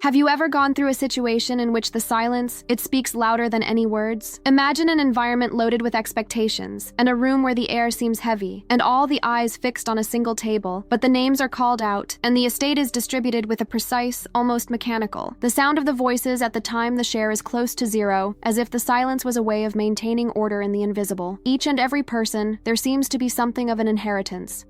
Have you ever gone through a situation in which the silence, it speaks louder than any words? Imagine an environment loaded with expectations, and a room where the air seems heavy, and all the eyes fixed on a single table, but the names are called out, and the estate is distributed with a precise, almost mechanical. The sound of the voices at the time the share is close to zero, as if the silence was a way of maintaining order in the invisible. Each and every person, there seems to be something of an inheritance,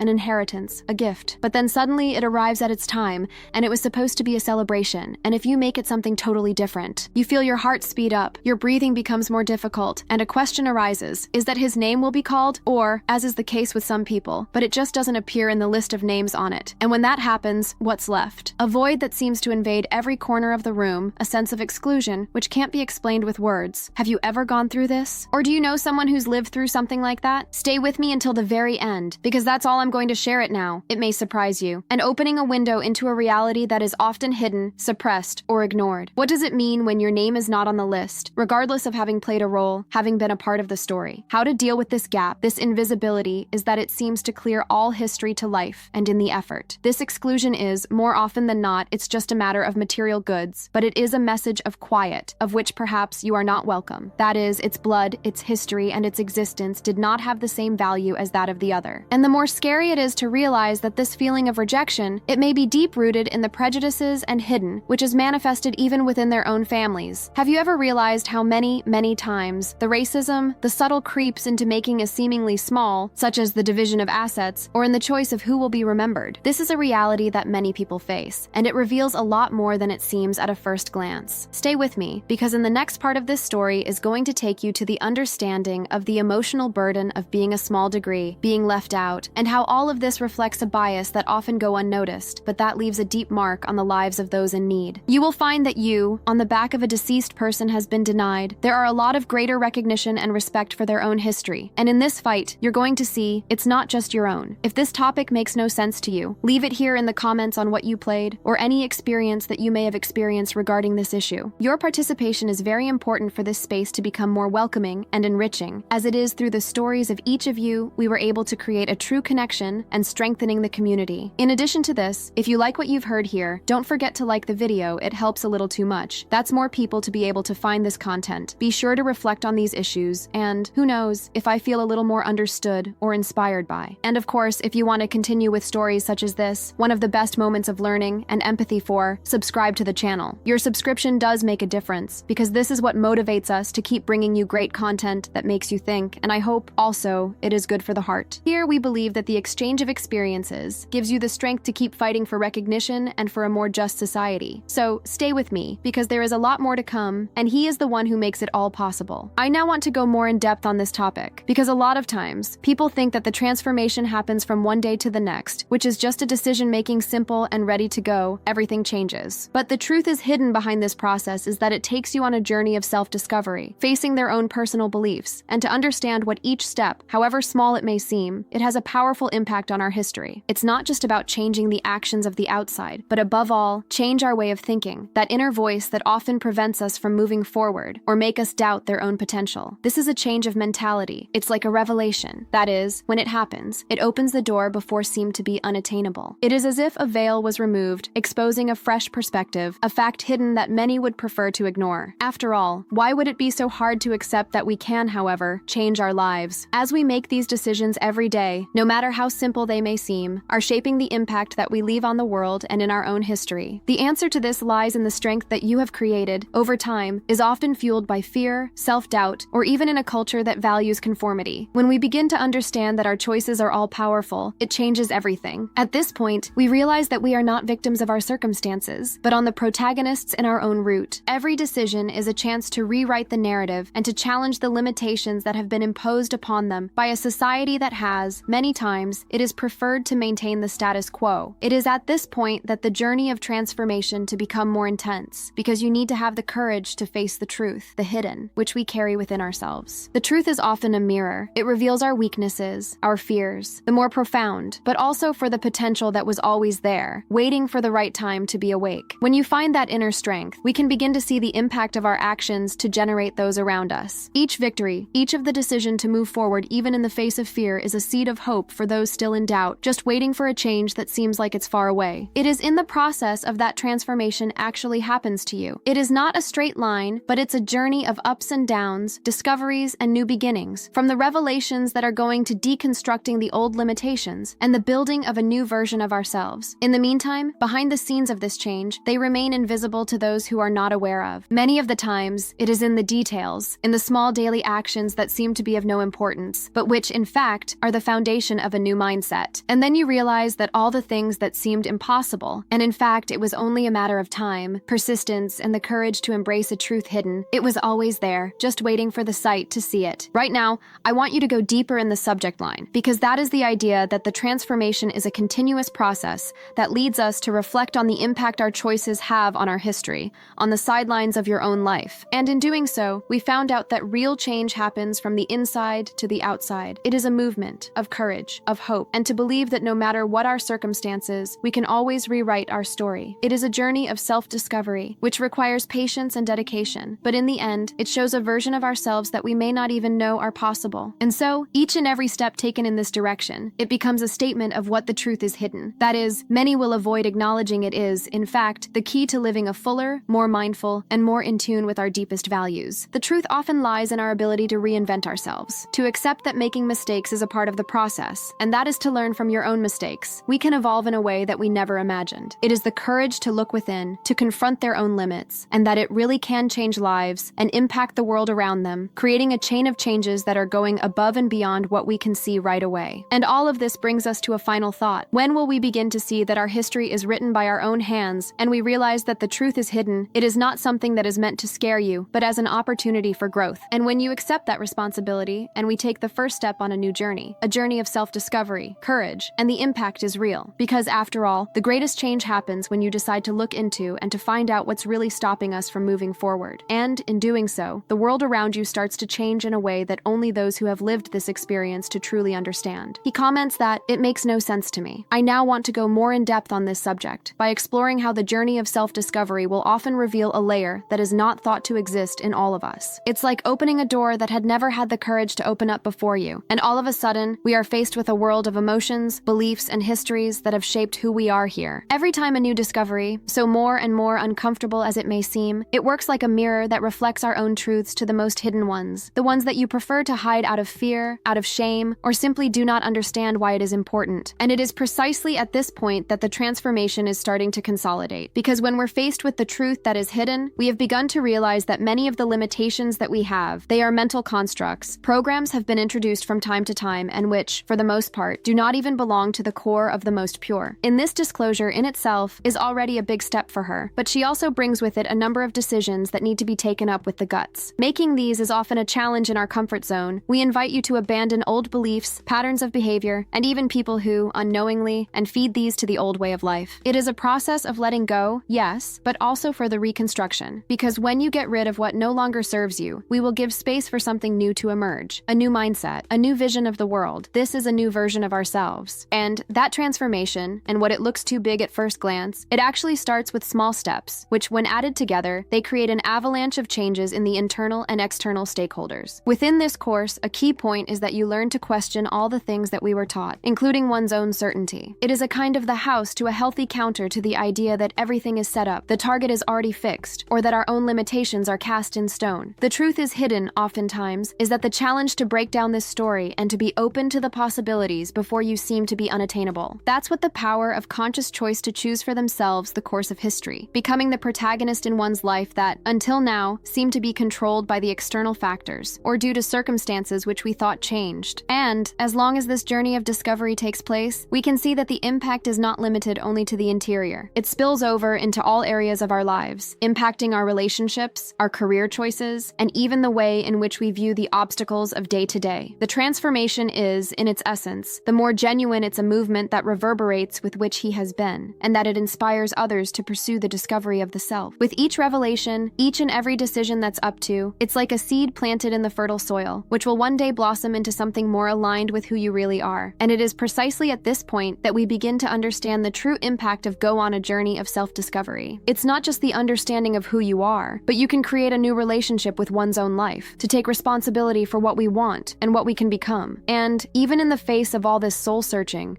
a gift. But then suddenly it arrives at its time, and it was supposed to be a celebration. And if you make it something totally different, you feel your heart speed up, your breathing becomes more difficult, and a question arises: is that his name will be called? Or, as is the case with some people, but it just doesn't appear in the list of names on it. And when that happens, what's left? A void that seems to invade every corner of the room, a sense of exclusion, which can't be explained with words. Have you ever gone through this? Or do you know someone who's lived through something like that? Stay with me until the very end, because that's all I'm going to share it now. It may surprise you. And opening a window into a reality that is often hidden, suppressed, or ignored. What does it mean when your name is not on the list, regardless of having played a role, having been a part of the story? How to deal with this gap, this invisibility, is that it seems to clear all history to life, and in the effort. This exclusion is, more often than not, it's just a matter of material goods, but it is a message of quiet, of which perhaps you are not welcome. That is, its blood, its history, and its existence did not have the same value as that of the other. And the more scary it is to realize that this feeling of rejection, it may be deep-rooted in the prejudices and hidden, which is manifested even within their own families. Have you ever realized how many times the racism, the subtle creeps into making a seemingly small, such as the division of assets, or in the choice of who will be remembered? This is a reality that many people face, and it reveals a lot more than it seems at a first glance. Stay with me, because in the next part of this story is going to take you to the understanding of the emotional burden of being a small degree, being left out, and how all of this reflects a bias that often go unnoticed, but that leaves a deep mark on the lives of those in need. You will find that you, on the back of a deceased person, has been denied. There are a lot of greater recognition and respect for their own history. And in this fight, you're going to see it's not just your own. If this topic makes no sense to you, leave it here in the comments on what you played, or any experience that you may have experienced regarding this issue. Your participation is very important for this space to become more welcoming and enriching, as it is through the stories of each of you we were able to create a true connection and strengthening the community. In addition to this, if you like what you've heard here, don't forget to like the video. It helps a little too much. That's more people to be able to find this content. Be sure to reflect on these issues, and who knows, if I feel a little more understood or inspired by. And of course, if you want to continue with stories such as this, one of the best moments of learning and empathy for, subscribe to the channel. Your subscription does make a difference, because this is what motivates us to keep bringing you great content that makes you think, and I hope, also, it is good for the heart. Here, we believe that the exchange of experiences gives you the strength to keep fighting for recognition and for a more just society. So stay with me, because there is a lot more to come, and he is the one who makes it all possible. I now want to go more in depth on this topic, because a lot of times, people think that the transformation happens from one day to the next, which is just a decision-making simple and ready to go, everything changes. But the truth is hidden behind this process is that it takes you on a journey of self-discovery, facing their own personal beliefs, and to understand what each step, however small it may seem, it has a powerful impact on our history. It's not just about changing the actions of the outside, but above all, change our way of thinking, that inner voice that often prevents us from moving forward or make us doubt their own potential. This is a change of mentality. It's like a revelation. That is, when it happens, it opens the door before seemed to be unattainable. It is as if a veil was removed, exposing a fresh perspective, a fact hidden that many would prefer to ignore. After all, why would it be so hard to accept that we can, however, change our lives? As we make these decisions every day, no matter how simple they may seem, are shaping the impact that we leave on the world and in our own history. The answer to this lies in the strength that you have created, over time, is often fueled by fear, self-doubt, or even in a culture that values conformity. When we begin to understand that our choices are all-powerful, it changes everything. At this point, we realize that we are not victims of our circumstances, but on the protagonists in our own route. Every decision is a chance to rewrite the narrative and to challenge the limitations that have been imposed upon them by a society that has, many times, it is preferred to maintain the status quo. It is at this point that the journey of transformation to become more intense, because you need to have the courage to face the truth, the hidden, which we carry within ourselves. The truth is often a mirror. It reveals our weaknesses, our fears, the more profound, but also for the potential that was always there, waiting for the right time to be awake. When you find that inner strength, we can begin to see the impact of our actions to generate those around us. Each victory, each of the decision to move forward even in the face of fear is a seed of hope for those still in doubt, just waiting for a change that seems like it's far away. It is in the process of that transformation transformation actually happens to you. It is not a straight line, but it's a journey of ups and downs, discoveries, and new beginnings. From the revelations that are going to deconstructing the old limitations and the building of a new version of ourselves. In the meantime, behind the scenes of this change, they remain invisible to those who are not aware of. Many of the times, it is in the details, in the small daily actions that seem to be of no importance, but which, in fact, are the foundation of a new mindset. And then you realize that all the things that seemed impossible, and in fact, it was only a matter of time, persistence, and the courage to embrace a truth hidden. It was always there, just waiting for the sight to see it. Right now, I want you to go deeper in the subject line, because that is the idea that the transformation is a continuous process that leads us to reflect on the impact our choices have on our history, on the sidelines of your own life. And in doing so, we found out that real change happens from the inside to the outside. It is a movement of courage, of hope, and to believe that no matter what our circumstances, we can always rewrite our story. It is a journey of self-discovery, which requires patience and dedication, but in the end, it shows a version of ourselves that we may not even know are possible. And so, each and every step taken in this direction, it becomes a statement of what the truth is hidden. That is, many will avoid acknowledging it is, in fact, the key to living a fuller, more mindful, and more in tune with our deepest values. The truth often lies in our ability to reinvent ourselves, to accept that making mistakes is a part of the process, and that is to learn from your own mistakes. We can evolve in a way that we never imagined. It is the courage to look within, to confront their own limits, and that it really can change lives and impact the world around them, creating a chain of changes that are going above and beyond what we can see right away. And all of this brings us to a final thought. When will we begin to see that our history is written by our own hands, and we realize that the truth is hidden? It is not something that is meant to scare you, but as an opportunity for growth. And when you accept that responsibility, and we take the first step on a journey of self-discovery, courage, and the impact is real. Because after all, the greatest change happens when you decide to look into and to find out what's really stopping us from moving forward. And in doing so, the world around you starts to change in a way that only those who have lived this experience to truly understand. He comments that, "It makes no sense to me. I now want to go more in depth on this subject by exploring how the journey of self-discovery will often reveal a layer that is not thought to exist in all of us. It's like opening a door that had never had the courage to open up before you, and all of a sudden, we are faced with a world of emotions, beliefs, and histories that have shaped who we are here. Every time a new discovery, so more and more uncomfortable as it may seem, it works like a mirror that reflects our own truths to the most hidden ones, the ones that you prefer to hide out of fear, out of shame, or simply do not understand why it is important. And it is precisely at this point that the transformation is starting to consolidate. Because when we're faced with the truth that is hidden, we have begun to realize that many of the limitations that we have, they are mental constructs. Programs have been introduced from time to time and which, for the most part, do not even belong to the core of the most pure. In this disclosure in itself is already a big step for her, but she also brings with it a number of decisions that need to be taken up with the guts. Making these is often a challenge in our comfort zone. We invite you to abandon old beliefs, patterns of behavior, and even people who, unknowingly, and feed these to the old way of life. It is a process of letting go, yes, but also for the reconstruction. Because when you get rid of what no longer serves you, we will give space for something new to emerge. A new mindset, a new vision of the world. This is a new version of ourselves. And that transformation, and what it looks too big at first glance, it actually starts with small steps, which when added together, they create an avalanche of changes in the internal and external stakeholders. Within this course, a key point is that you learn to question all the things that we were taught, including one's own certainty. It is a kind of the house to a healthy counter to the idea that everything is set up, the target is already fixed, or that our own limitations are cast in stone. The truth is hidden, oftentimes, is that the challenge to break down this story and to be open to the possibilities before you seem to be unattainable. That's what the power of conscious choice to choose for themselves the course of history, becoming the protagonist in one's life that, until now, seemed to be controlled by the external factors, or due to circumstances which we thought changed. And, as long as this journey of discovery takes place, we can see that the impact is not limited only to the interior. It spills over into all areas of our lives, impacting our relationships, our career choices, and even the way in which we view the obstacles of day to day. The transformation is, in its essence, the more genuine it's a movement that reverberates with which he has been, and that it inspires others to pursue the discovery of the self. With each revelation, each and every decision that's up to, it's like a seed planted in the fertile soil, which will one day blossom into something more aligned with who you really are. And it is precisely at this point that we begin to understand the true impact of go on a journey of self-discovery. It's not just the understanding of who you are, but you can create a new relationship with one's own life, to take responsibility for what we want and what we can become. And even in the face of all this soul-searching,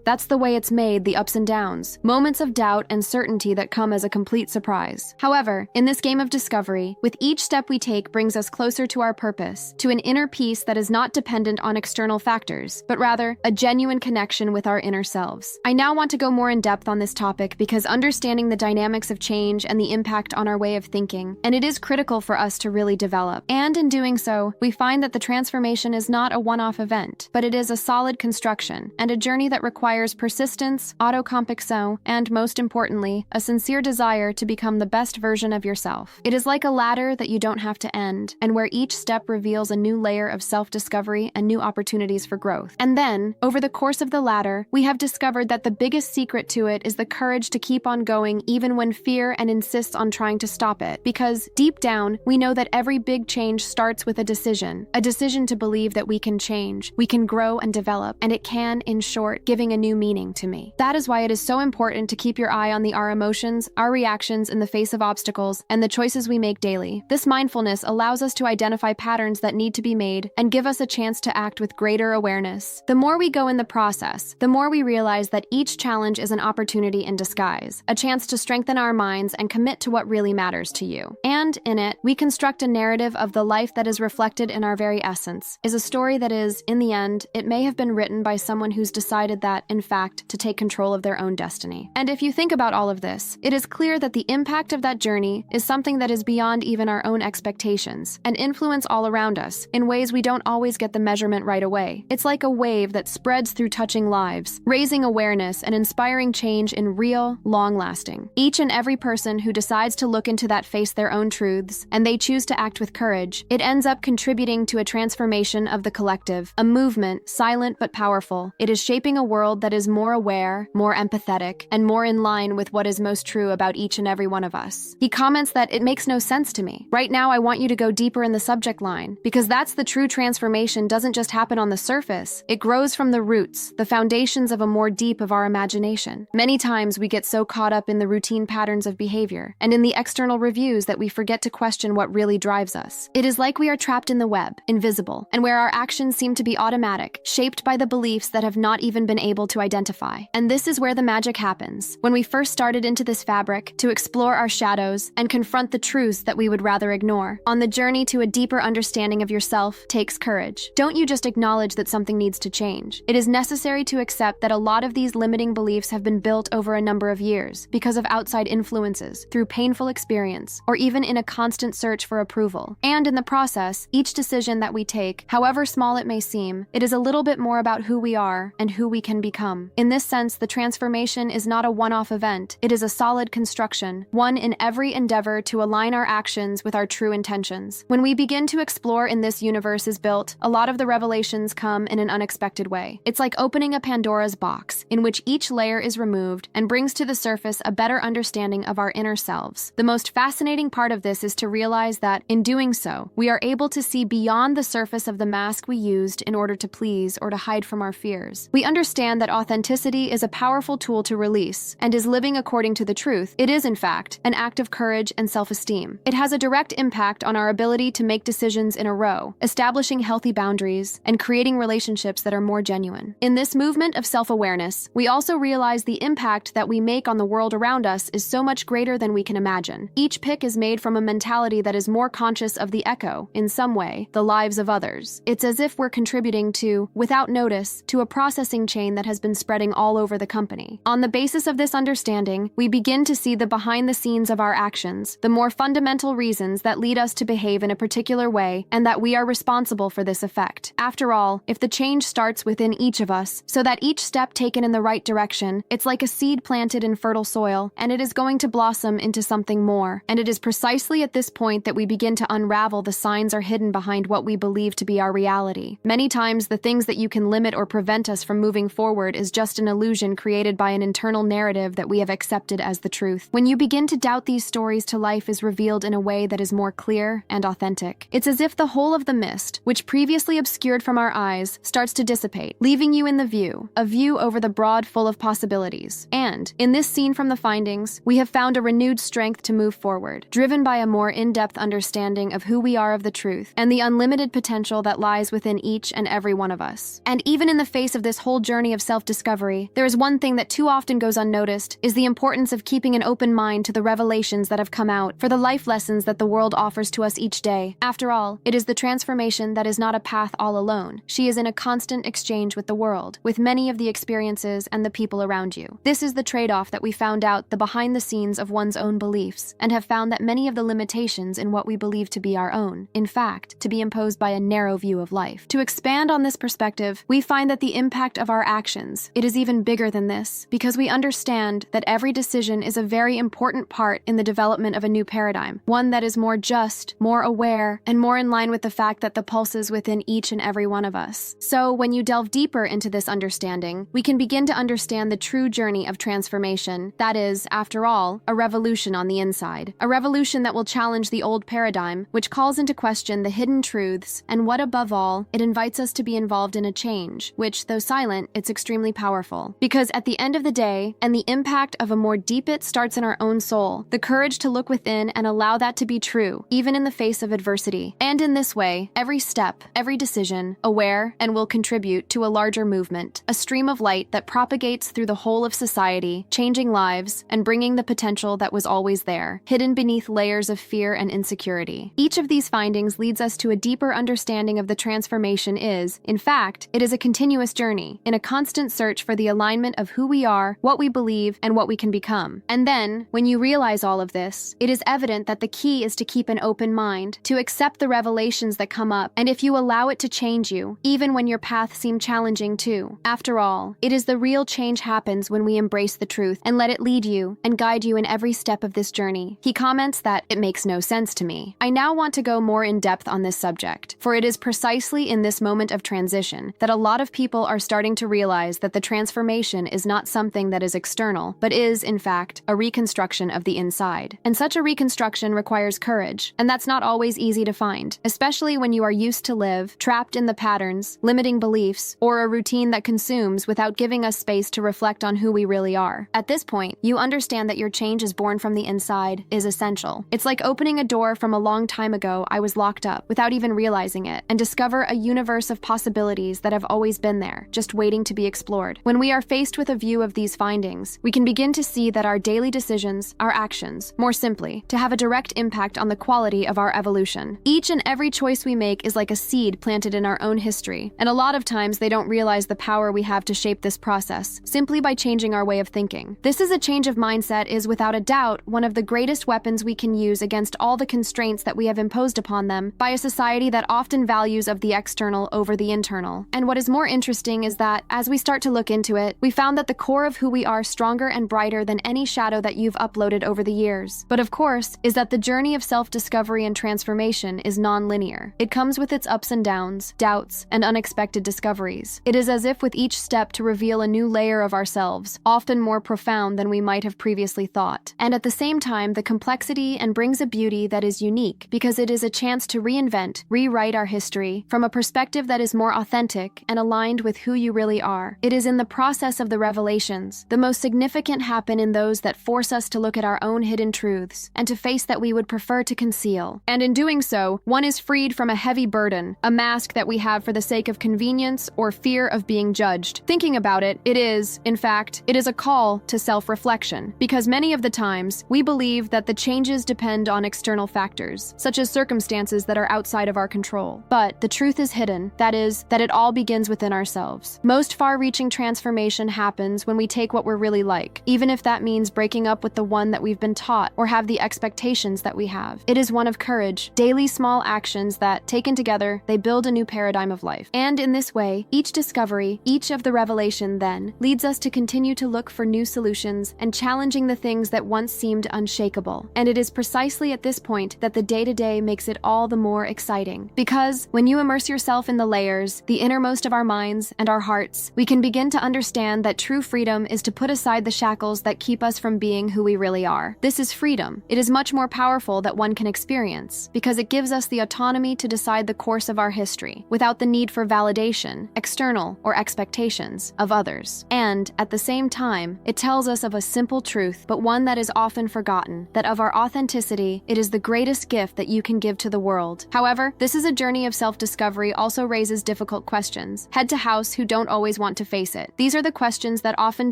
that's the way it's made, the ups and downs. Moments of doubt and certainty uncertainty that come as a complete surprise. However, in this game of discovery, with each step we take brings us closer to our purpose, to an inner peace that is not dependent on external factors, but rather a genuine connection with our inner selves. I now want to go more in depth on this topic because understanding the dynamics of change and the impact on our way of thinking, and it is critical for us to really develop. And in doing so, we find that the transformation is not a one-off event, but it is a solid construction and a journey that requires persistence, autoconviction, and most importantly, a sincere desire to become the best version of yourself. It is like a ladder that you don't have to end, and where each step reveals a new layer of self-discovery and new opportunities for growth. And then, over the course of the ladder, we have discovered that the biggest secret to it is the courage to keep on going even when fear and insists on trying to stop it. Because deep down, we know that every big change starts with a decision to believe that we can change, we can grow and develop, and it can, in short, giving a new meaning to me. That is why it is so important to keep your eye on our emotions, our reactions in the face of obstacles, and the choices we make daily. This mindfulness allows us to identify patterns that need to be made and give us a chance to act with greater awareness. The more we go in the process, the more we realize that each challenge is an opportunity in disguise, a chance to strengthen our minds and commit to what really matters to you. And in it, we construct a narrative of the life that is reflected in our very essence, is a story that is, in the end, it may have been written by someone who's decided that, in fact, to take control of their own destiny. And if you think about all of this, it is clear that the impact of that journey is something that is beyond even our own expectations, and influence all around us in ways we don't always get the measurement right away. It's like a wave that spreads through touching lives, raising awareness and inspiring change in real, long-lasting. Each and every person who decides to look into that face their own truths, and they choose to act with courage, it ends up contributing to a transformation of the collective, a movement, silent but powerful. It is shaping a world that is more aware, more empathetic, and more in line with what is most true about each and every one of us. He comments that it makes no sense to me. Right now, I want you to go deeper in the subject line, because that's the true transformation doesn't just happen on the surface. It grows from the roots, the foundations of a more deep of our imagination. Many times we get so caught up in the routine patterns of behavior and in the external reviews that we forget to question what really drives us. It is like we are trapped in the web, invisible, and where our actions seem to be automatic, shaped by the beliefs that have not even been able to identify. And this is where the magic happens. When we first started into this fabric, to explore our shadows and confront the truths that we would rather ignore. On the journey to a deeper understanding of yourself takes courage. Don't you just acknowledge that something needs to change. It is necessary to accept that a lot of these limiting beliefs have been built over a number of years because of outside influences, through painful experience, or even in a constant search for approval. And in the process, each decision that we take, however small it may seem, it is a little bit more about who we are and who we can become. In this sense, the transformation is not a one-off event. It is a solid construction, one in every endeavor to align our actions with our true intentions. When we begin to explore in this universe is built, a lot of the revelations come in an unexpected way. It's like opening a Pandora's box, in which each layer is removed and brings to the surface a better understanding of our inner selves. The most fascinating part of this is to realize that, in doing so, we are able to see beyond the surface of the mask we used in order to please or to hide from our fears. We understand that authenticity is a powerful tool to release, and is living according to the truth. It is, in fact, an act of courage and self-esteem. It has a direct impact on our ability to make decisions in a row, establishing healthy boundaries, and creating relationships that are more genuine. In this movement of self-awareness, we also realize the impact that we make on the world around us is so much greater than we can imagine. Each pick is made from a mentality that is more conscious of the echo, in some way, the lives of others. It's as if we're contributing to, without notice, to a processing chain that has been spreading all over the company. On the basis of this understanding, we begin to see the behind the scenes of our actions, the more fundamental reasons that lead us to behave in a particular way, and that we are responsible for this effect. After all, if the change starts within each of us, so that each step taken in the right direction, it's like a seed planted in fertile soil, and it is going to blossom into something more. And it is precisely at this point that we begin to unravel the signs are hidden behind what we believe to be our reality. Many times, the things that you can limit or prevent us from moving forward is just an illusion created by an internal narrative that we have accepted as the truth. When you begin to doubt these stories to life is revealed in a way that is more clear and authentic. It's as if the whole of the mist, which previously obscured from our eyes, starts to dissipate, leaving you in the view, a view over the broad full of possibilities. And, in this scene from the findings, we have found a renewed strength to move forward, driven by a more in-depth understanding of who we are of the truth, and the unlimited potential that lies within each and every one of us. And even in the face of this whole journey of self-discovery, there is one thing that too often goes unnoticed, is the importance importance of keeping an open mind to the revelations that have come out, for the life lessons that the world offers to us each day. After all, it is the transformation that is not a path all alone. She is in a constant exchange with the world, with many of the experiences and the people around you. This is the trade-off that we found out the behind the scenes of one's own beliefs, and have found that many of the limitations in what we believe to be our own, in fact, to be imposed by a narrow view of life. To expand on this perspective, we find that the impact of our actions, it is even bigger than this, because we understand that every decision is a very important part in the development of a new paradigm, one that is more just, more aware, and more in line with the fact that the pulses within each and every one of us. So, when you delve deeper into this understanding, we can begin to understand the true journey of transformation, that is, after all, a revolution on the inside. A revolution that will challenge the old paradigm, which calls into question the hidden truths, and what above all, it invites us to be involved in a change, which, though silent, it's extremely powerful. Because at the end of the day, and the impact of a more deep it starts in our own soul, the courage to look within and allow that to be true, even in the face of adversity. And in this way, every step, every decision, aware and will contribute to a larger movement, a stream of light that propagates through the whole of society, changing lives, and bringing the potential that was always there, hidden beneath layers of fear and insecurity. Each of these findings leads us to a deeper understanding of the transformation is, in fact, it is a continuous journey, in a constant search for the alignment of who we are, what we believe, and what we can become. And then, when you realize all of this, it is evident that the key is to keep an open mind, to accept the revelations that come up, and if you allow it to change you, even when your path seems challenging too. After all, it is the real change happens when we embrace the truth and let it lead you and guide you in every step of this journey. He comments that, "It makes no sense to me." I now want to go more in depth on this subject, for it is precisely in this moment of transition that a lot of people are starting to realize that the transformation is not something that is external, but is, in fact, a reconstruction of the inside. And such a reconstruction requires courage, and that's not always easy to find, especially when you are used to live, trapped in the patterns, limiting beliefs, or a routine that consumes without giving us space to reflect on who we really are. At this point, you understand that your change is born from the inside is essential. It's like opening a door from a long time ago I was locked up, without even realizing it, and discover a universe of possibilities that have always been there, just waiting to be explored. When we are faced with a view of these findings, we can begin to see that our daily decisions, our actions, more simply, to have a direct impact on the quality of our evolution. Each and every choice we make is like a seed planted in our own history, and a lot of times they don't realize the power we have to shape this process, simply by changing our way of thinking. This is a change of mindset is, without a doubt, one of the greatest weapons we can use against all the constraints that we have imposed upon them by a society that often values of the external over the internal. And what is more interesting is that, as we start to look into it, we found that the core of who we are stronger and brighter than any shadow that you've uploaded over the years. But of course, is that the journey of self-discovery and transformation is non-linear. It comes with its ups and downs, doubts, and unexpected discoveries. It is as if with each step to reveal a new layer of ourselves, often more profound than we might have previously thought. And at the same time, the complexity and brings a beauty that is unique, because it is a chance to reinvent, rewrite our history from a perspective that is more authentic and aligned with who you really are. It is in the process of the revelations, the most significant happen in those that force us to look at our own hidden truths and to face that we would prefer to conceal. And in doing so, one is freed from a heavy burden, a mask that we have for the sake of convenience or fear of being judged. Thinking about it, it is, in fact, it is a call to self-reflection, because many of the times we believe that the changes depend on external factors, such as circumstances that are outside of our control. But the truth is hidden, that is, that it all begins within ourselves. Most far-reaching transformation happens when we take what we're really like, even if that means breaking up with the one that we've been taught or have the expectations that we have. It is one of courage, daily small actions that, taken together, they build a new paradigm of life. And in this way, each discovery, each of the revelation then, leads us to continue to look for new solutions and challenging the things that once seemed unshakable. And it is precisely at this point that the day-to-day makes it all the more exciting. Because when you immerse yourself in the layers, the innermost of our minds and our hearts, we can begin to understand that true freedom is to put aside the shackles that keep us from being who we really are. This is freedom. It is much more powerful that one can experience, because it gives us the autonomy to decide the course of our history, without the need for validation, external or expectations, of others. And, at the same time, it tells us of a simple truth, but one that is often forgotten, that of our authenticity, it is the greatest gift that you can give to the world. However, this is a journey of self-discovery also raises difficult questions, head to house who don't always want to face it. These are the questions that often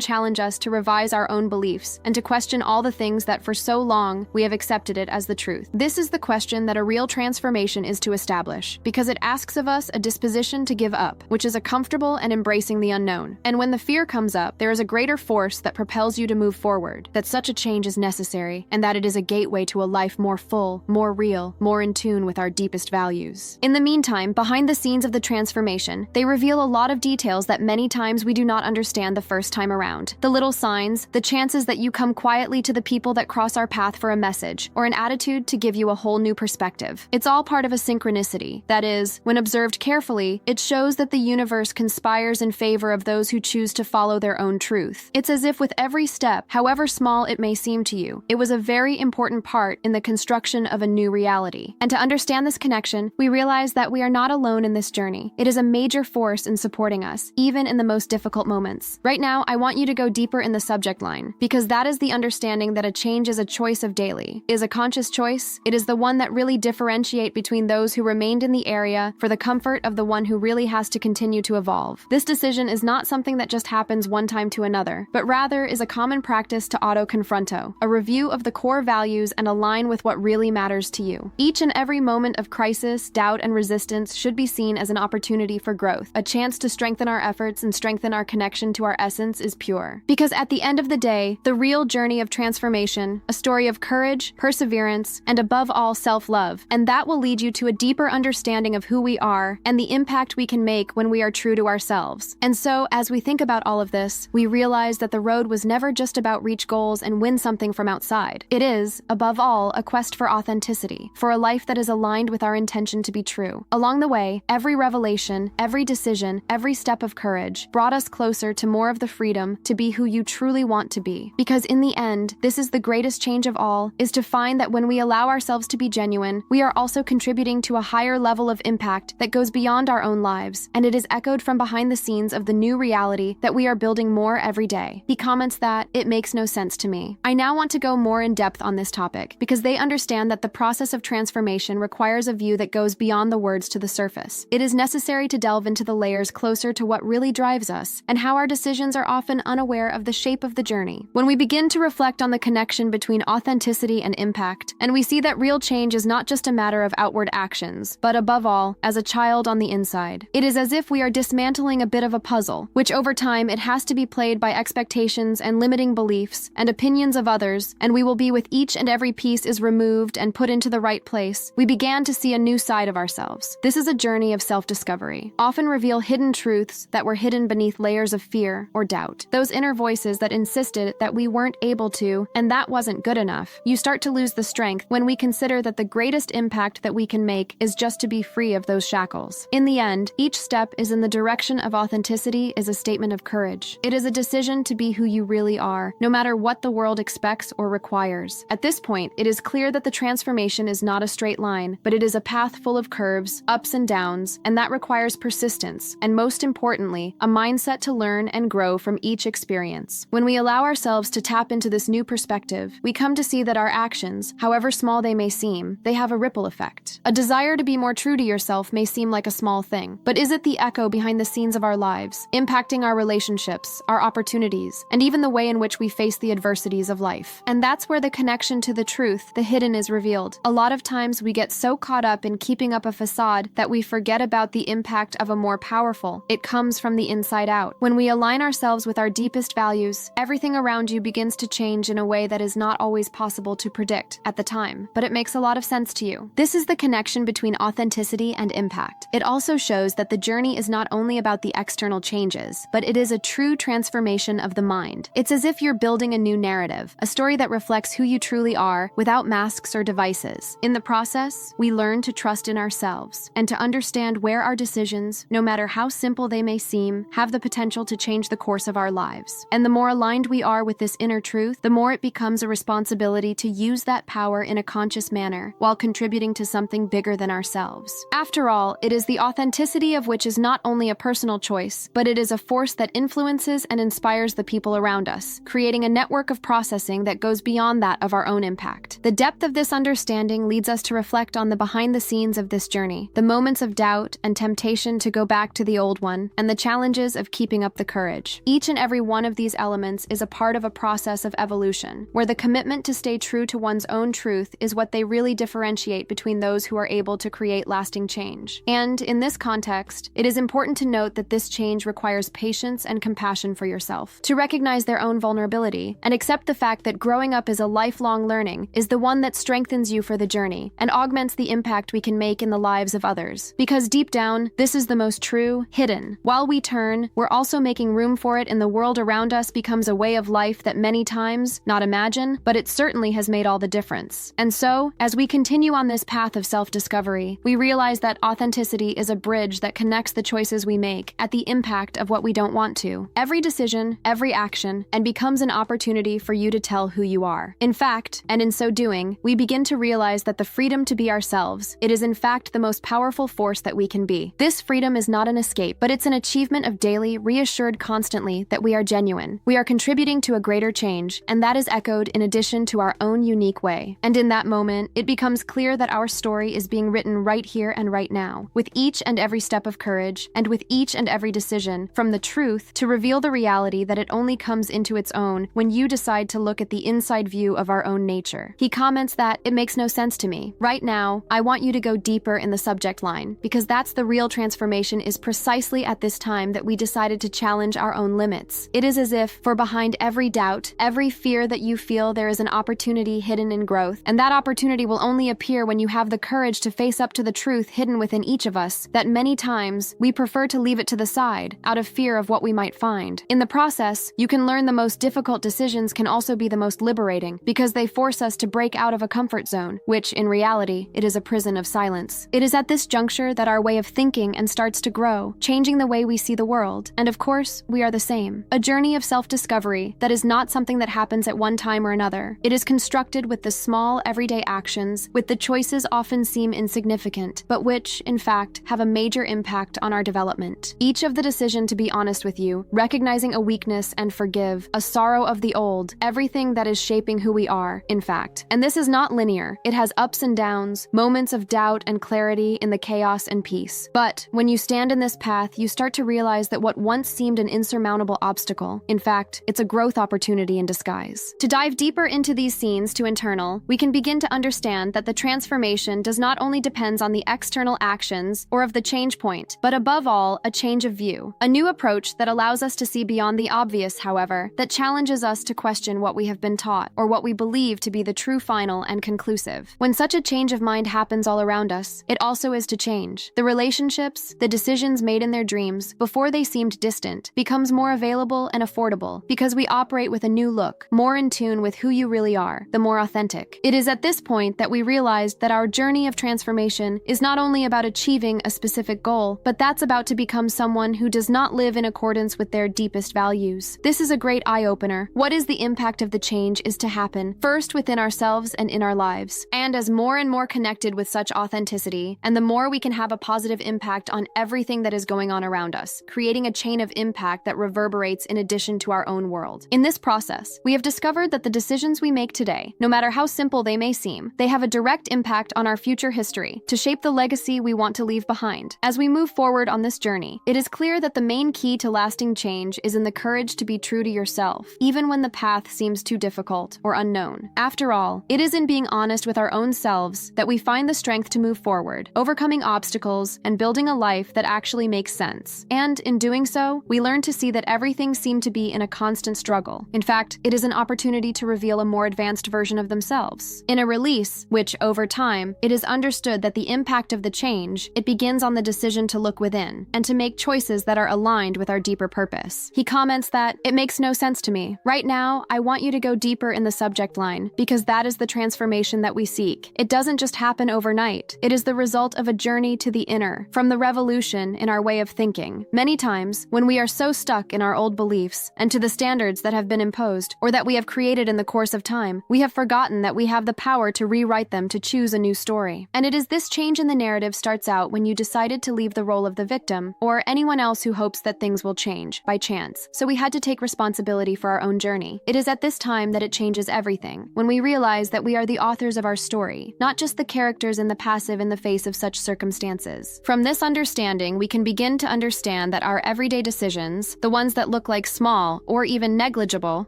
challenge us to revise our own beliefs and to question all the things that for so long we have accepted it as the truth. This is the question that a real transformation is to establish, because it asks of us a disposition to give up, which is a comfortable and embracing the unknown. And when the fear comes up, there is a greater force that propels you to move forward, that such a change is necessary, and that it is a gateway to a life more full, more real, more in tune with our deepest values. In the meantime, behind the scenes of the transformation, they reveal a lot of details that many times we do not understand the first time around. The little signs, the chances that you come quietly to the people that cross our path for a message, or an attitude to give you a whole new perspective. It's all part of a synchronicity. That is, when observed carefully, it shows that the universe conspires in favor of those who choose to follow their own truth. It's as if with every step, however small it may seem to you, it was a very important part in the construction of a new reality. And to understand this connection, we realize that we are not alone in this journey. It is a major force in supporting us, even in the most difficult moments. Right now, I want you to go deeper in the subject line, because that is the understanding that a change is a choice of daily. It is a conscious choice. It is the one that really differentiates between those who remained in the area for the comfort of the one who really has to continue to evolve. This decision is not something that just happens one time to another, but rather is a common practice to auto-confronto, a review of the core values and align with what really matters to you. Each and every moment of crisis, doubt, and resistance should be seen as an opportunity for growth, a chance to strengthen our efforts and strengthen our connection to our essence is pure. Because at the end of the day, the real journey of transformation, a story of courage, perseverance, and above all, self-love, and that will lead you to a deeper understanding of who we are and the impact we can make when we are true to ourselves. And so, as we think about all of this, we realize that the road was never just about reach goals and win something from outside. It is, above all, a quest for authenticity, for a life that is aligned with our intention to be true. Along the way, every revelation, every decision, every step of courage brought us closer to more of the freedom to be who you truly want to be. Because in the end, this is the greatest change of all, is to find that when we allow ourselves to be genuine, we are also contributing to a higher level of impact that goes beyond our own lives, and it is echoed from behind the scenes of the new reality that we are building more every day. He comments that, "It makes no sense to me." I now want to go more in depth on this topic, because they understand that the process of transformation requires a view that goes beyond the words to the surface. It is necessary to delve into the layers closer to what really drives us, and how our decisions are often unaware of the shape of the journey. When we begin to reflect on the connection between authenticity and impact, and we see that real change is not just a matter of outward actions, but above all, as a child on the inside. It is as if we are dismantling a bit of a puzzle, which over time it has to be played by expectations and limiting beliefs and opinions of others, and we will be with each and every piece is removed and put into the right place. We began to see a new side of ourselves. This is a journey of self-discovery, often reveal hidden truths that were hidden beneath layers of fear or doubt. Those inner voices that insisted that we weren't able to, and that wasn't good enough. You start to lose the strength when we consider that the greatest impact that we can make is just to be free of those shackles. In the end, each step is in the direction of authenticity is a statement of courage. It is a decision to be who you really are, no matter what the world expects or requires. At this point, it is clear that the transformation is not a straight line, but it is a path full of curves, ups and downs, and that requires persistence, and most importantly, a mindset to learn and grow from each experience. When we allow ourselves to tap into this new perspective, we come to see that our actions, however small they may seem, they have a ripple effect. A desire to be more true to yourself may seem like a small thing, but is it the echo behind the scenes of our lives, impacting our relationships, our opportunities, and even the way in which we face the adversities of life? And that's where the connection to the truth, the hidden, is revealed. A lot of times we get so caught up in keeping up a facade that we forget about the impact of a more powerful. It comes from the inside out. When we align ourselves with our deepest values, everything around you begins to change in a way that is not always possible to predict at the time, but it makes a lot of sense to you. This is the connection between authenticity and impact. It also shows that the journey is not only about the external changes, but it is a true transformation of the mind. It's as if you're building a new narrative, a story that reflects who you truly are without masks or devices. In the process, we learn to trust in ourselves and to understand where our decisions, no matter how simple they may seem, have the potential to change the course of our lives. And the more aligned we are with this inner truth, the more it becomes a responsibility to use that power in a conscious manner while contributing to something bigger than ourselves. After all, it is the authenticity of which is not only a personal choice, but it is a force that influences and inspires the people around us, creating a network of processing that goes beyond that of our own impact. The depth of this understanding leads us to reflect on the behind the scenes of this journey, the moments of doubt and temptation to go back to the old one, and the challenges of keeping up the courage. Each and every one of these elements is a part of a process of evolution, where the commitment to stay true to one's own truth is what they really differentiate between those who are able to create lasting change. And in this context, it is important to note that this change requires patience and compassion for yourself. To recognize their own vulnerability and accept the fact that growing up is a lifelong learning is the one that strengthens you for the journey and augments the impact we can make in the lives of others. Because deep down, this is the most true, hidden. While we turn, we're also making room for it, and the world around us becomes a way of life that many times not imagine, but it certainly has made all the difference. And so, as we continue on this path of self-discovery, we realize that authenticity is a bridge that connects the choices we make at the impact of what we don't want to. Every decision, every action, and becomes an opportunity for you to tell who you are. In fact, and in so doing, we begin to realize that the freedom to be ourselves, it is in fact the most powerful force that we can be. This freedom is not an escape, but it's an achievement of daily, reassured constantly that we are genuine. We are contributing to a greater change, and that is echoed in addition to our own unique way. And in that moment, it becomes clear that our story is being written right here and right now, with each and every step of courage, and with each and every decision, from the truth to reveal the reality that it only comes into its own when you decide to look at the inside view of our own nature. He comments that it makes no sense to me. Right now, I want you to go deeper in the subject line, because that's the real transformation is precisely at this time that we decided to challenge our own limits. It is as if, for behind every doubt, every fear that you feel, there is an opportunity hidden in growth, and that opportunity will only appear when you have the courage to face up to the truth hidden within each of us, that many times we prefer to leave it to the side, out of fear of what we might find. In the process, you can learn the most difficult decisions can also be the most liberating, because they force us to break out of a comfort zone, which, in reality, it is a prison of silence. It is at this juncture that our way of thinking and starts to grow, changing the way we see the world. And of course, we are the same. A journey of self-discovery that is not something that happens at one time or another. It is constructed with the small, everyday actions, with the choices often seem insignificant, but which, in fact, have a major impact on our development. Each of the decision to be honest with you, recognizing a weakness and forgive, a sorrow of the old, everything that is shaping who we are, in fact. And this is not linear. It has ups and downs, moments of doubt and clarity in the chaos and peace. But when you stand in this path, you start to realize that what once seemed an insurmountable obstacle, in fact, it's a growth opportunity in disguise. To dive deeper into these scenes to internal, we can begin to understand that the transformation does not only depend on the external actions or of the change point, but above all, a change of view. A new approach that allows us to see beyond the obvious, however, that challenges us to question what we have been taught or what we believe to be the true final and conclusive. When such a change of mind happens all around us, it also is to change. The relationships, the decisions made in their dreams, before they seemed distant, becomes more available and affordable because we operate with a new look, more in tune with who you really are, the more authentic. It is at this point that we realized that our journey of transformation is not only about achieving a specific goal, but that's about to become someone who does not live in accordance with their deepest values. This is a great eye-opener. What is the impact of the change is to happen, first within ourselves and in our lives. And as more and more connected with such authenticity, and the more we can have a positive impact on everything that is going on around us, creating a chain of impact that reverberates in addition to our own world. In this process, we have discovered that the decisions we make today, no matter how simple they may seem, they have a direct impact on our future history, to shape the legacy we want to leave behind. As we move forward on this journey, it is clear that the main key to lasting change is in the courage to be true to yourself, even when the path seems too difficult or unknown. After all, it is in being honest with our own selves that we find the strength to move forward, overcoming obstacles and building a life that actually makes sense. And in doing so, we learn to see that everything seemed to be in a constant struggle. In fact, it is an opportunity to reveal a more advanced version of themselves. In a release, which, over time, it is understood that the impact of the change, it begins on the decision to look within, and to make choices that are aligned with our deeper purpose. He comments that, "It makes no sense to me. Right now, I want you to go deeper in the subject line, because that is the transformation that we seek. It doesn't just happen overnight. It is the result of a journey to the inner, from the revolution in our way of thinking. Many times, when we are so stuck in our old beliefs, and to the standards that have been imposed, or that we have created in the course of time, we have forgotten that we have the power to rewrite them to choose a new story. And it is this change in the narrative starts out when you decided to leave the role of the victim, or anyone else who hopes that things will change, by chance. So we had to take responsibility for our own journey. It is at this time that it changes everything, when we realize that we are the authors of our story, not just the characters in the passive in the face of such circumstances. From this understanding, we can begin to understand that our everyday decisions, the ones that look like small or even negligible,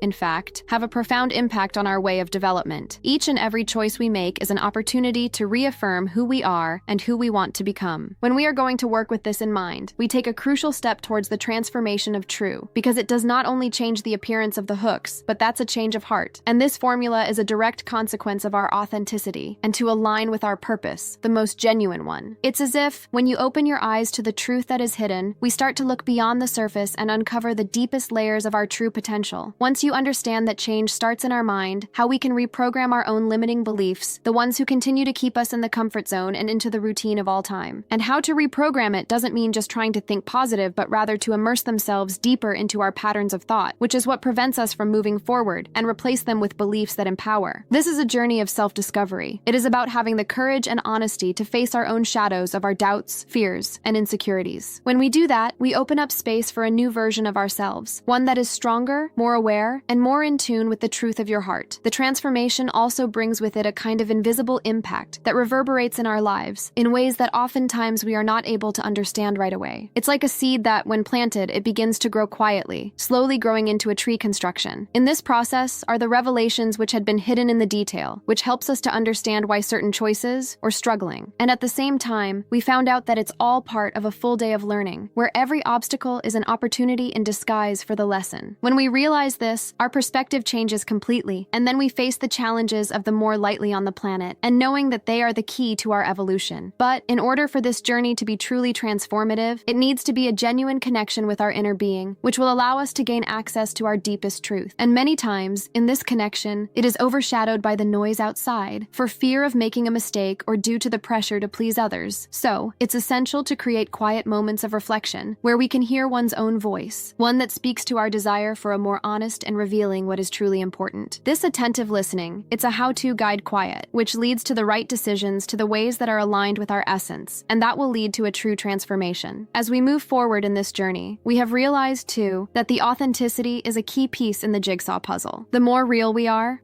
in fact, have a profound impact on our way of development. Each and every choice we make is an opportunity to reaffirm who we are and who we want to become. When we are going to work with this in mind, we take a crucial step towards the transformation of true, because it does not only change the appearance of the hooks, but that's a change of heart. And this formula is a direct consequence of our authenticity and to align with our purpose, the most genuine one. It's as if, when you open your eyes to the truth that is hidden, we start to look beyond the surface and uncover the deepest layers of our true potential. Once you understand that change starts in our mind, how we can reprogram our own limiting beliefs, the ones who continue to keep us in the comfort zone and into the routine of all time. And how to reprogram it doesn't mean just trying to think positive, but rather to immerse themselves deeper into our patterns of thought, which is what prevents us from moving forward, and replace them with beliefs that empower. This is a journey of self-discovery. It is about having the courage and honesty to face our own shadows of our doubts, fears, and insecurities. When we do that, we open up space for a new version of ourselves, one that is stronger, more aware, and more in tune with the truth of your heart. The transformation also brings with it a kind of invisible impact that reverberates in our lives in ways that oftentimes we are not able to understand right away. It's like a seed that, when planted, it begins to grow quietly, slowly growing into a tree construction. In this process are the revelations which had been hidden in the detail, which helps us to understand why certain choices or struggling. And at the same time, we found out that it's all part of a full day of learning, where every obstacle is an opportunity in disguise for the lesson. When we realize this, our perspective changes completely, and then we face the challenges of the more lightly on the planet, and knowing that they are the key to our evolution. But in order for this journey to be truly transformative, it needs to be a genuine connection with our inner being, which will allow us to gain access to our deepest truth. And many times, in this connection, it is overshadowed by the noise outside, for fear of making a mistake or due to the pressure to please others. So, it's essential to create quiet moments of reflection, where we can hear one's own voice, one that speaks to our desire for a more honest and revealing what is truly important. This attentive listening, it's a how-to guide quiet, which leads to the right decisions, to the ways that are aligned with our essence, and that will lead to a true transformation. As we move forward in this journey, we have realized too that the authenticity is a key piece in the jigsaw puzzle. The more real we are,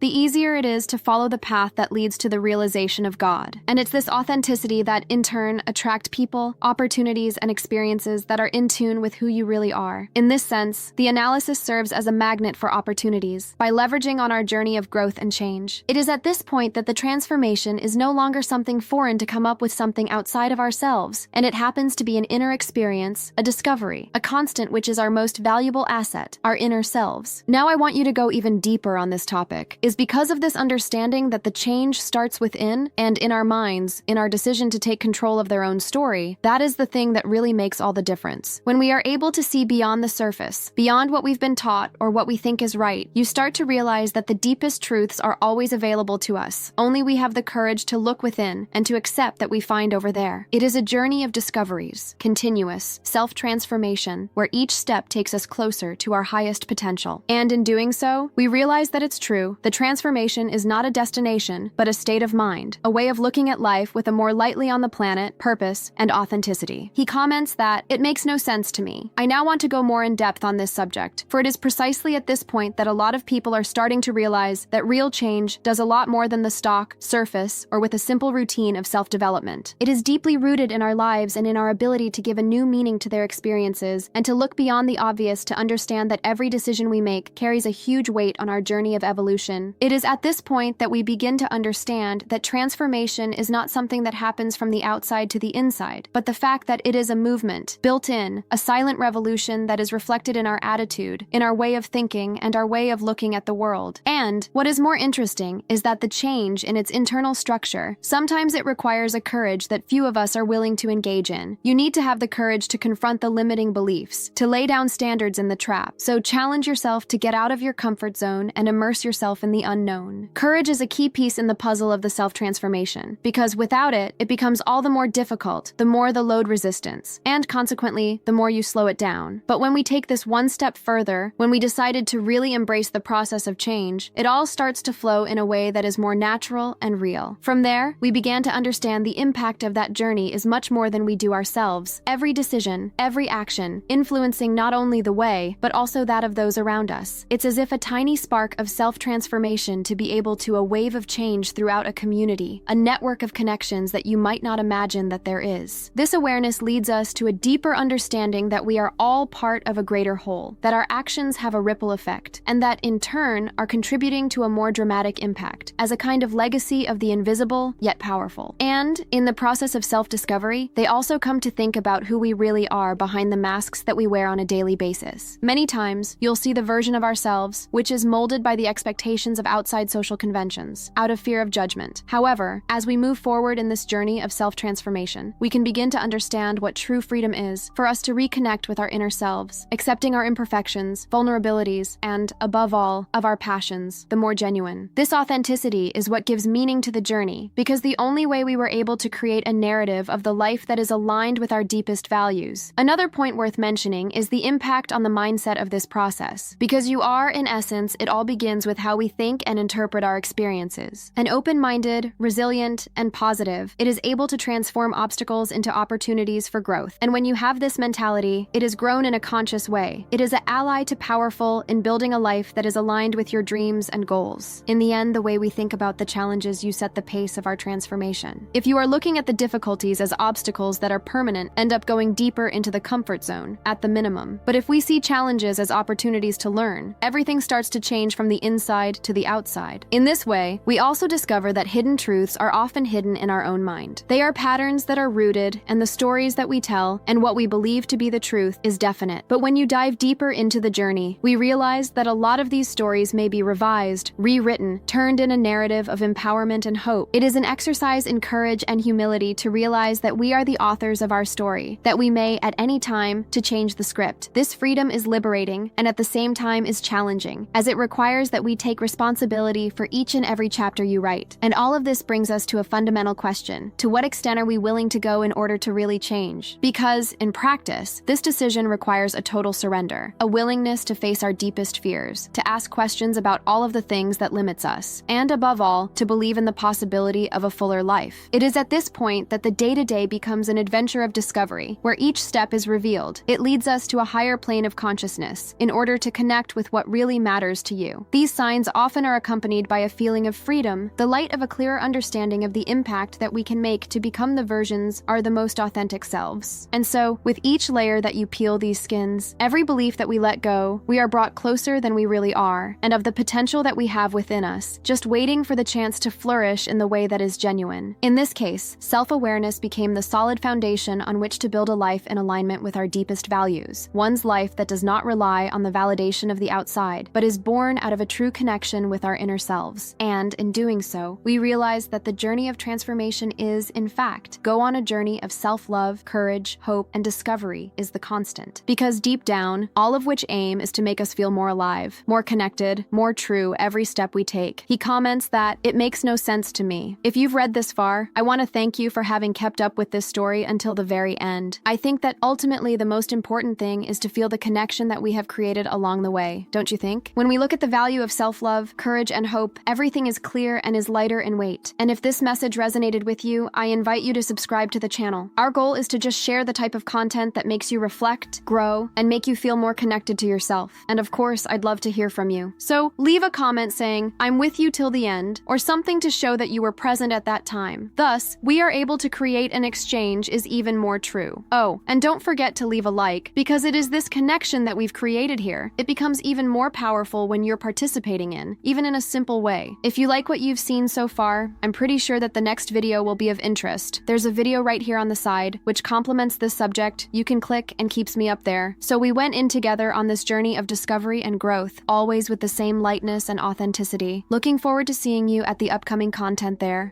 the easier it is to follow the path that leads to the realization of God. And it's this authenticity that in turn attract people, opportunities, and experiences that are in tune with who you really are. In this sense, the analysis serves as a magnet for opportunities by leveraging on our journey of growth and change. It is at this point that the transformation is no longer something foreign to come up with something outside of ourselves, and it happens to be an inner experience, a discovery, a constant which is our most valuable asset, our inner selves. Now I want you to go even deeper on this topic, is because of this understanding that the change starts within and in our minds, in our decision to take control of their own story. That is the thing that really makes all the difference. When we are able to see beyond the surface, beyond what we've been taught or what we think is right, you start to realize that the deepest truths are always available to us. Only we have the courage to look within and to accept that we find over there. It is a journey of discoveries, continuous, self-transformation, where each step takes us closer to our highest potential. And in doing so, we realize that it's true. The transformation is not a destination, but a state of mind, a way of looking at life with a more lightly on the planet, purpose, and authenticity. He comments that, "It makes no sense to me. I now want to go more in depth on this subject, for it is precisely at this point that a lot of people are starting to realize that real change does a lot more than the stock, surface, or with a simple routine of self-development. It is deeply rooted in our lives and in our ability to give a new meaning to their experiences and to look beyond the obvious, to understand that every decision we make carries a huge weight on our journey of evolution. It is at this point that we begin to understand that transformation is not something that happens from the outside to the inside, but the fact that it is a movement, built in, a silent revolution that is reflected in our attitude, in our way of thinking, and our way of looking at the world. And what is more interesting is that the change in its internal structure, sometimes it requires a courage that few of us are willing to engage in. You need to have the courage to confront the limiting beliefs, to lay down standards in the trap. So challenge yourself to get out of your comfort zone and immerse yourself in the unknown. Courage is a key piece in the puzzle of the self-transformation, because without it, it becomes all the more difficult, the more the load resistance, and consequently, the more you slow it down. But when we take this one step further, when we decided to really embrace the process of change, it all starts to flow in a way that is more natural and real. From there, we began to understand the impact of that journey is much more than we do ourselves. Every decision, every action, influencing not only the way, but also that of those around us. It's as if a tiny spark of self-transformation to be able to a wave of change throughout a community, a network of connections that you might not imagine that there is. This awareness leads us to a deeper understanding that we are all part of a greater whole, that our actions have a ripple effect, and that, in turn, are contributing to a more dramatic impact, as a kind of legacy of the invisible, yet powerful. And, in the process of self-discovery, they also come to think about who we really are behind the masks that we wear on a daily basis. Many times, you'll see the version of ourselves which is molded by the expectations of outside social conventions, out of fear of judgment. However, as we move forward in this journey of self-transformation, we can begin to understand what true freedom is, for us to reconnect with our inner selves, accepting our imperfections, vulnerabilities, and, above all, of our passions, the more genuine. This authenticity is what gives meaning to the journey, because the only way we were able to create a narrative of the life that is aligned with our deepest values. Another point worth mentioning is the impact on the mindset of this process, because you are, in essence, it all begins with how we think and interpret our experiences. An open-minded, resilient, and positive, it is able to transform obstacles into opportunities for growth. And when you have this mentality, it is grown in a conscious way. It is an ally to powerful in building a life that is aligned with your dreams and goals. In the end, the way we think about the challenges you set the pace of our transformation. If you are looking at the difficulties as obstacles that are permanent, end up going deeper into the comfort zone, at the minimum. But if we see challenges as opportunities to learn, everything starts to change from the inside to the outside. In this way, we also discover that hidden truths are often hidden in our own mind. They are patterns that are rooted, and the stories that we tell, and what we believe to be the truth is definite. But when you dive deeper into the journey, we realize that a lot of these stories may be revised, rewritten, turned in a narrative of empowerment and hope. It is an exercise in courage and humility to realize that we are the authors of our story, that we may, at any time, to change the script. This freedom is liberating, and at the same time is challenging, as it requires that we take responsibility for each and every chapter you write. And all of this brings us to a fundamental question: to what extent are we willing to go in order to really change? Because, in practice, this decision requires a total surrender, a willingness to face our deepest fears, to ask questions about all of the things that limits us, and above all, to believe in the possibility of a fuller life. It is at this point that the day-to-day becomes an adventure of discovery, where each step is revealed. It leads us to a higher plane of consciousness, in order to connect with what really matters to you. These signs often are accompanied by a feeling of freedom, the light of a clearer understanding of the impact that we can make to become the versions are the most authentic selves. And so, with each layer that you peel these skins, every belief that we let go, we are brought closer than we really are, and of the potential that we have within us, just waiting for the chance to flourish in the way that is genuine. In this case, self-awareness became the solid foundation on which to build a life in alignment with our deepest values. One's life that does not rely on the validation of the outside, but is born out of a true connection with our inner selves. And, in doing so, we realize that the journey of transformation is, in fact, go on a journey of self-love, courage, hope, and discovery is the constant. Because deep down, all of which aim is to make us feel more alive, more connected, more true every step we take. He comments that, "It makes no sense to me." If you've read this far, I want to thank you for having kept up with this story until the very end. I think that ultimately the most important thing is to feel the connection that we have created along the way, don't you think? When we look at the value of self-love, courage, and hope, everything is clear and is lighter in weight. And if this message resonated with you, I invite you to subscribe to the channel. Our goal is to just share the type of content that makes you reflect, grow, and make you feel more connected to yourself. And of course, I'd love to hear from you. So leave a comment saying, "I'm with you till the end," or something to show that you were present at that time. Thus, we are able to create an exchange is even more true. Oh, and don't forget to leave a like, because it is this connection that we've created here. It becomes even more powerful when you're participating in, even in a simple way. If you like what you've seen so far, I'm pretty sure that the next video will be of interest. There's a video right here on the side, which complements this subject. You can click and keeps me up there. So we went in together on this journey of discovery and growth, always with the same lightness and authenticity. Looking forward to seeing you at the upcoming content there.